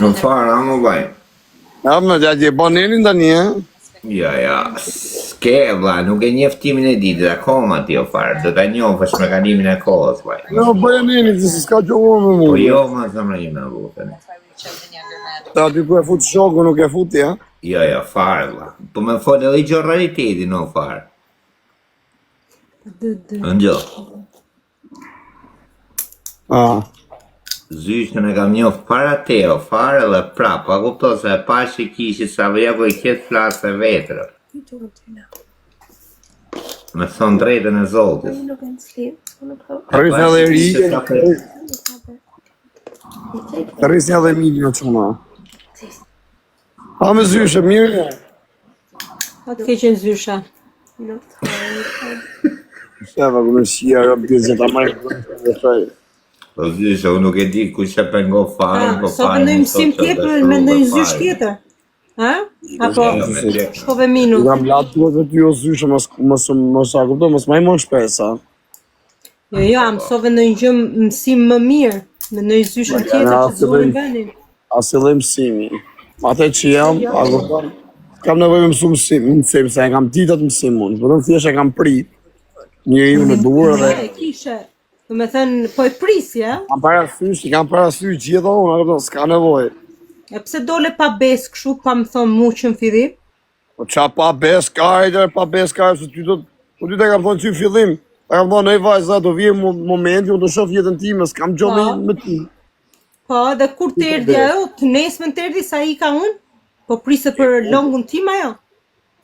Në fara më vaj. Ja, më gjatë e banenin tani, Ja, s'ke vlla, nuk e njeh timin e ditës akoma ti o fare, do ta njohësh me kalimin e kohës vaj. Jo, banenin, që s'ka gjohur me Po mua. jo, ma zemra ime vuten. Ta ty ku e fut shoku, nuk e futi, ha? Jo, fare vlla. Po më fol edhe i gjë realiteti no fare. Ndjo. Ah. Zyshën e kam njoft para te o fare dhe prap, pa kupto se e pashi kishi sa vjeku i qetë flasë e vetër. Me thonë drejtën e Zotit. Rrisja dhe ri, rrisja dhe mili në quna. Ha me zyshe, mirë. Atë ke qenë zysha. Sheva, ku me shia, rëbë gjëzë, ta marrë dhe shaj. Po zyshë, unë nuk e di ku që pengo fare, po Sa fare. vendojmë sim tjetër me ndonjë zysh tjetër? Ha? Apo shkove minu? Nga blatë të të ty o zyshe, mos a kupto, mos ma i mon shpesa. Jo, mësove ndonjë gjë mësim më mirë, me ndonjë zyshën tjetër që të zurin vendin. Asi dhe mësimi. Ate që jam, a kupton, kam nevoj me mësu mësim, se e kam ditat mësim unë, për të më thjesht e kam prit. Njëri unë e duhur dhe... E kishe, do me thënë, po e prisja. Kam parasysh, i kam parasysh gjitha unë, a kupton, s'ka nevoj. E pse dole pa bes kështu, pa më thonë muqë në fillim? Po qa pa bes kajder, se ty do... Po ty të kam thonë që në fillim, ta kam thonë, ej vajza, do vje momenti, unë do shof jetën time, s'kam gjo me ty. Po, dhe kur të erdi ajo, të nesme të erdi sa i ka unë? Po prisë për longun tim ajo?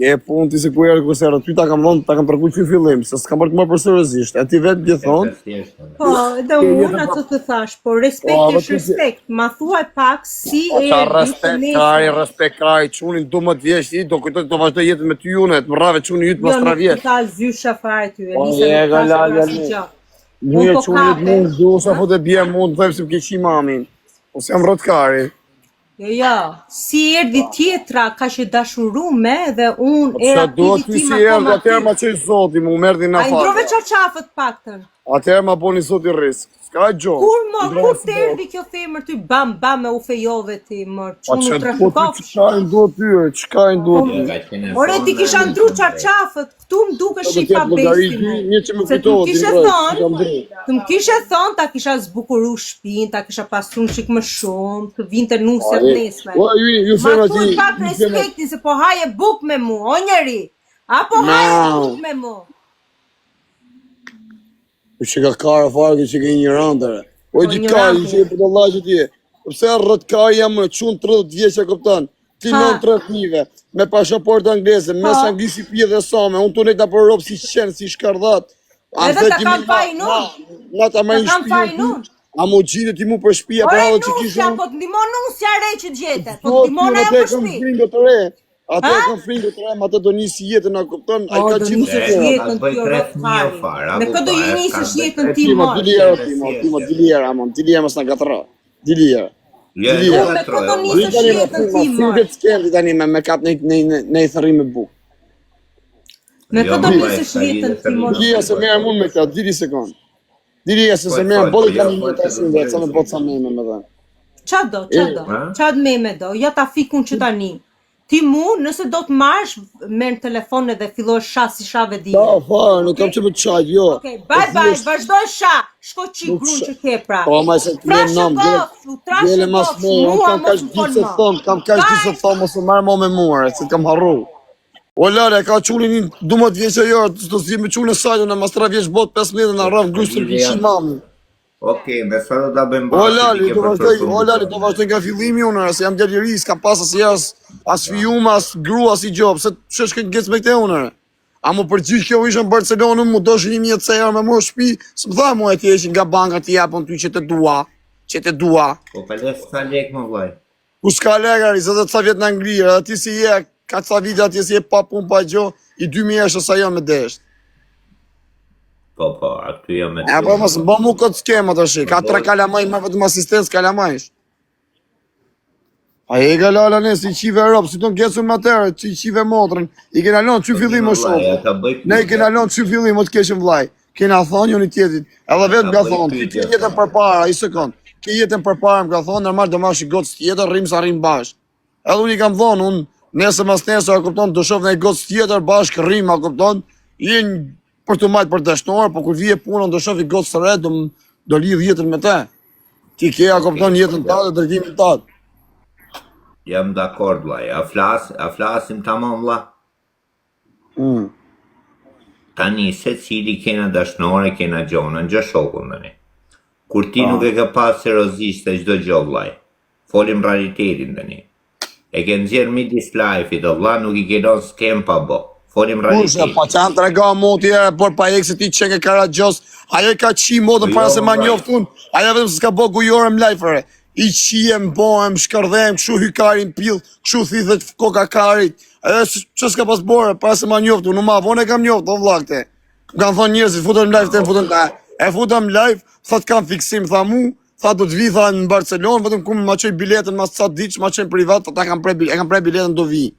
E punë ti se ku erë kërserë, ty ta kam thonë, ta kam përku që në fillim, se s'kam bërë të më përsërëzisht, e ti vetë gjë thonë. Po, dhe unë atë të thash, po respekt është respekt, ma thuaj pak si erdi të nesme. Respekt kari, qunin 12 vjeç ti, do kujtoj të vazhdoj jetën me ty unë, të më rave qunin jytë më 3 vjeç. Jo, nuk të ka zysha fare ty, Po, Elisa e nuk ga ka lalja shumë një. gjë. Një po qunin kape. mund, do sa fote bje mund, të thëmë si më keqi mamin. Ose jam rotkari. Jo, si erdi tjetra ka që dashurume dhe unë Qa era do pidi ty tim si erë, akoma atëherë ma qëj zoti, mu merdi në A i fatë. ndrove qarqafët paktën. Atëherë ma boni zoti risk. S'ka gjo. Kur të erdi kjo femër ty bam me u fejove ti mërë, që unë të rashukofë. Qka i ndo ty, qka i ndo ty. Ore ti kisha ndru qarqafët, këtu më duke shi pa besti mu. Se të më kishe thonë, ta kisha zbukuru shpin, ta kisha pasur në shik më shumë, të vinte nusët nesme. Ma tu i pak respektin se po haje buk me mu, o njeri. Apo haje buk me mu. Që ka kara farë, që ka një randëre. O që ka, që e për të lajë tje. Përse rrët kari jam më qunë 30 vjeqe këptan. Ti non 3 fmive, me pashaport angleze, mes anglisi pje dhe same, unë të nejta për ropë si qenë, si shkardat. Edhe ta kam fajnun. Nga ta me një shpijë, a mo gjitë ti mu për shpija për halë që kishë. Po të ndimon nusja re që gjete, po të ndimon ajo për shpi. Ate e kam fringë të rem, ate do njësi jetën, a këpton, a i ka gjithë se jetën t'jo rëfari. Me këtë do i njësësh jetën ti marë. Dilijera, mësë në gatëra. Dilijera. Me këtë do njësësh jetën ti marë. Fingët s'kerdi tani me kap në i thëri me buk. Me këtë do njësësh jetën ti marë. Dilija se merë mund me këta, dili sekund. Dilija se merë, bodi ka një të asin dhe, sa me botë sa meme me dhe. Qa do? Qa do meme do? Ja ta fikun që tani. Ti mu, nëse do të marrësh, merë në telefon edhe filloj shah si shave dhije. Da, farë, nuk kam që më të qajt, jo. Okej, bye, vazhdoj shah, shko qi grunë që ke pra. Po, ma se të jenë nëmë, gjele mas me, unë kam kash gjithë se thonë, kam kash gjithë se thonë, mos të marrë mo me muare, se të kam harru. O lare, ka qunin një 12 vjeqe jërë, të si me qunë e sajtë, në mas 3 vjeqë botë 15 në rrëvë grushtër këshin mami. Okej, me sa do ta bëjmë O lali, do vazhdoj nga fillimi unë, se jam djali ri, s'kam pas as fiume, as gru, as i gjopë, se që është këtë me këte unë. A mu përgjysh kjo ishë në Barcelona, mu do shë 1.000 cejër me mu shpi, së më tha mu e ti eshin nga banka ti japën ty që te dua. Po për dhe s'ka lek më vlaj. Ku s'ka lek, ari, se dhe të sa vjetë në Anglirë, edhe ti si je, ka të sa vjetë ati si je pa pun pa gjo, i 2.000 eshë sa jo me desht. Po, a këtu jo me e po mos më mu këtë skema të shi, ka 3 kalamaj, ma vetëm asistens kalamajsh. A e ga lala ne, si qive ropë, si ton gjesur më atërë, si qive motrën, i kena lonë që fillim më shumë. Ne i kena lonë që fillim më të keshëm vlaj. Kena thonë një një tjetit, edhe vetë nga thonë, ti jetën për para, i sekund. ke jetën përpara, më ka thonë, normal do marrësh gocë tjetër, rrim sa rrim bashkë. Edhe unë i kam thonë, unë nesër mas nesër, a kupton, do shoh në gocë tjetër bashkë rrim, a kupton, jenë për të majtë për dashnor, po kur vije puna do shoh i gocë së re, do lidh jetën me te. Ti ke, a kupton, jetën tatë dhe drejtimin tatë. Jam dakord, vllai. A flasim tamam, vlla? Tani se cili kena dashnore, kena gjona, në gjë shokun tani. Kur ti nuk e ka pas seriozisht e çdo gjë, vllai. Folim realitetin tani. E ke nxjerr midis life-it, vlla, nuk i ke lënë skem pa bo. Folim realitetin. Po çan trega moti por pa ekse ti çeke Karagjos, ajo ka qi modën para se ma njoftun. Ajo vetëm s'ka bë gujore më life-re. I qiem, bohem, shkërdhem, kështu hykarin pill, kështu thithet koka karit. Ajo që s'ka pas bore, para se ma njoftun, unë ma vonë e kam njoftë, o vlakte. Më kanë thonë njerëzit, futën live, te futën ta. E futëm live, thot kam fiksim, tha mu, tha do të vi, tha në Barcelonë, vetëm ku ma qoj biletën mas ca ditë, ma qoj privat, ta e kam pre biletën do vi.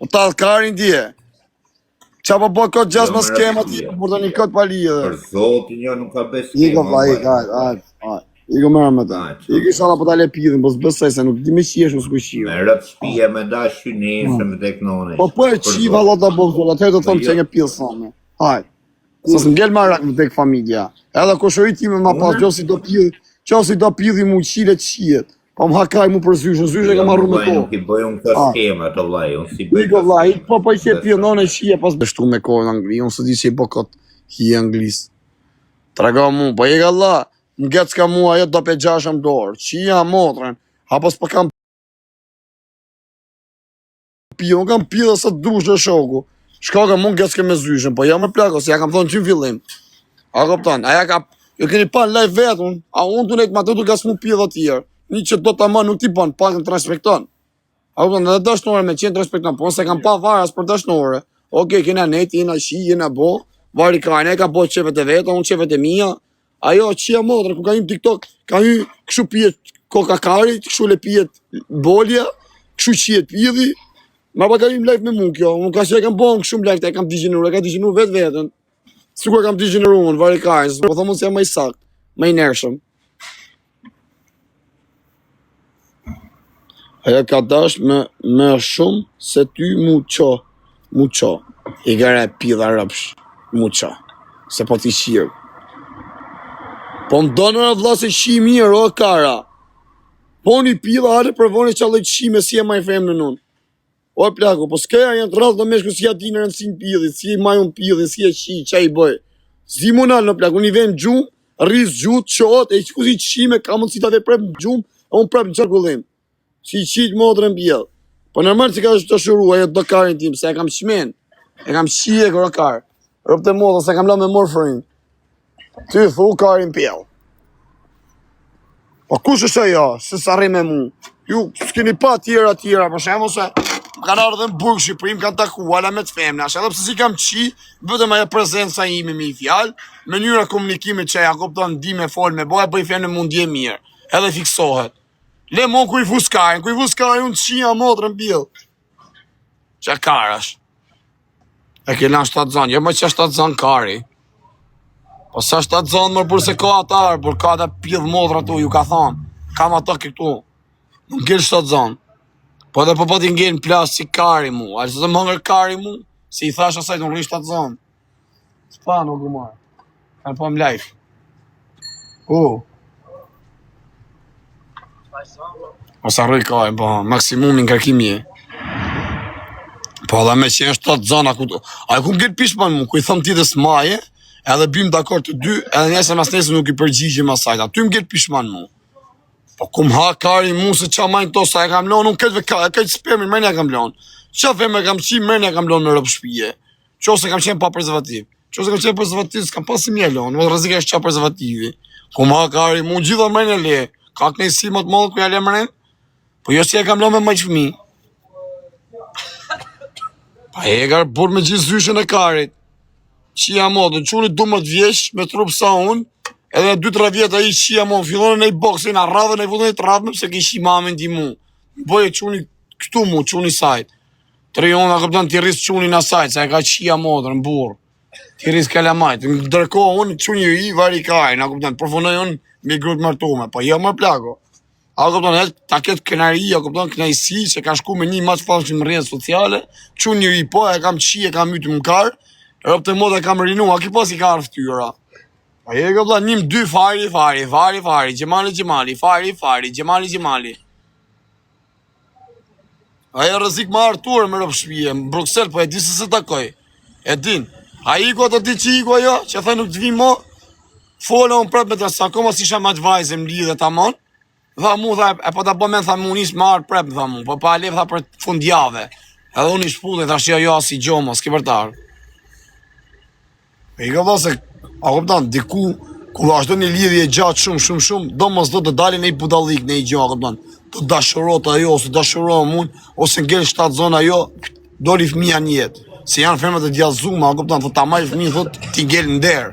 Po ta karin dje. Qa po bo këtë gjas mas skema ti, por të një këtë pali edhe. Për zotin, jo nuk ka bes skema. Iko vla, Iko mërë me ta. Iko shala po tale pidhin, po s'bësaj se nuk di me qiesh, nuk s'ku qio. Me rëp shpije, me dash qyneshe, me tek none. Po e qiva lo të bëzdo, atëherë të thonë që nge pidhë same. Hajt. Sa s'ngell marak me tek familja. Edhe koshori ti me ma pas, qosi do pidhi mu qile qijet. Po më hakaj mu për zyshë ka marru me ko. Nuk i bëjmë këtë skema të vlaj, unë si bëjmë. Iko vlaj, po i që pidhë none qije, pas bështu me kohë në Angli, unë së di që i bo këtë hi Anglis. Traga mu, po i ka la. Nget s'ka mua ajo do pe gjashëm dorë, qia motrën, apo s'pa kam pio, unë kam pio dhe sa dush dhe shoku, shka ka mund nget s'ke me zyshën, po jam e plako, se ja kam thonë qim fillim, a koptan, aja ka, jo keni pa në live vetën, a unë të nejtë ma të du ka s'mu pio dhe tjerë, një që do të ma nuk ti ban, pak në të respekton, a koptan, edhe dashnore me qenë të respekton, po nëse kam pa varas për dashnore, oke, kena nejtë, jena shi, jena bo, vari kajne, ka bo qepet e vetë, unë qepet e mija. Ajo qia modrë, ku ka një TikTok, ka një këshu pijet koka karit, këshu le pijet bolja, këshu qijet pjidhi, ma pa ka një live me mu kjo, unë ka që e kam bon këshu më live, e kam digjeneru, e ka digjeneru vetë vetën, sikur e kam digjeneru unë, vari kajnës, po thonë se jam më i sakt, më i nërshëm. Aja ka dash me shumë se ty mu qo, i gare pjidha rëpsh, mu qo, se po t'i shirë. Po më donë në vla se shi mirë, o kara. Po një pila are përvoni që allë shi me si e maj frem në nun. O plako, po s'keja janë të rrath në meshku si ati në rëndësin pilit, si e majun pilit, si e shi, qa i bëj. Zi munal në plako, një vend gjumë, rrisë gjutë, qot, e që ku si shi me ka mund si ta dhe prep në gjumë, e unë prep në qërkullim. Si qitë modrë në pjellë. Po nërmërë që ka të shuru, ajo do karin tim, se e kam shmen, e kam shi e kërë karë. Rëpë të modrë, se kam la me morfërin. Ty thu karin pjellë. Po kush është ajo, se s'arri me mu? Ju s'keni pa tjera, për shemë se më kanë ardhë në burg Shqipëri, më kanë taku, ala me të femna, edhe pse si kam qi, vetëm ajo prezenca ime me i fjalë, mënyra komunikimit që ja kupton di me fol me boja, bëj femnë mund dje mirë, edhe fiksohet. Le mon ku i fuskarin, unë qia motrën bjell. Që karash. E ke lan 7 zonë, jo më që 7 zonë kari. Po sa 7 zonë mërë burse ka atarë, por ka ata pjedh modra tu, ju ka thonë. Kam ato këtu. Nuk ngell 7 zonë. Po dhe po ti ngell në plasë si kari mu. A që të më ngër kari mu, si i thash asaj, nuk rri 7 zonë. S'pa nuk u marë. Kanë po më live. Ose rri ka e, po maksimumin kërkimi e. Po dhe me që jenë 7 zonë, a ku ngell pishman mu, ku i thëm ti dhe s'maje, edhe bim dakord të dy, edhe njëse mas nesë nuk i përgjigjim asajt, aty m'gjet pishman mu. Po ku m'ha kari mu se qa majnë to, sa e kam lonë, unë këtë spermin, mërën e kam lonë. Qa feme kam qi, mërën e kam lonë në rëpë shpije. Qo se kam qenë pa prezervativ. Qo se kam qenë prezervativ, s'kam pasi mje lonë, më rëzike është qa prezervativi. Ku m'ha kari mu, gjitha mërën e le. Ka kënejsi më të modë ku ja le mërën? Po jo si e kam lonë me majtë fëmi. Pa e garë burë me gjithë zyshën e karit. Qia modë, quni 12 vjesh me trup sa unë, edhe 2-3 vjetë a i qia modë, fillonë në i boksin, a radhe në i vëllën e trapme, pëse ki shi mamin ti mu. Bëje quni këtu mu, quni sajt. Tre jonë a këpëtan t'i rrisë quni në sajt, se e ka qia modë në burë. T'i rrisë kalamajt. Në dërko unë quni i vari kaj, a këpëtan, përfunoj unë me grot martume, po jo më plako. A kupton, ta ketë kënaqësi, kupton, kënaqësi që ka shku me një maç famshëm në rrjetet sociale, çu njëri po e kam qi, e kam myt më kar, rob të moda kam rinu, a ki pas i ka fytyra. A je kupton, nim 2 fari, Gjemali, Gjemali. Aja rrezik më Artur me rob shtëpie, në Bruxelles, po e di se takoj. E din. A iko të di që iko ajo, që thaj nuk të vi mo, fola unë prap me të sa, akoma si isha ma të vajzë më lidhe ta mon, dha mu, tha, e po ta po men, tha mu nis më arë prap, dha mu, po pa alev, tha për fundjave. Edhe unë i shpullit, tha shia jo asi gjomo, s'ki për tarë. E i ka dha se, a kuptan, diku, kur ashtu një lidhje gjatë shumë, do mos do të dalin e i budalik, në i gjatë, kuptan, të dashurot ajo, ose dashurot mund, ose ngell 7 zona ajo, doli fëmija një jetë. Se janë femrat e djallëzuma, kuptan, thot ta marrë fëmijë, thot ti ngell në derë.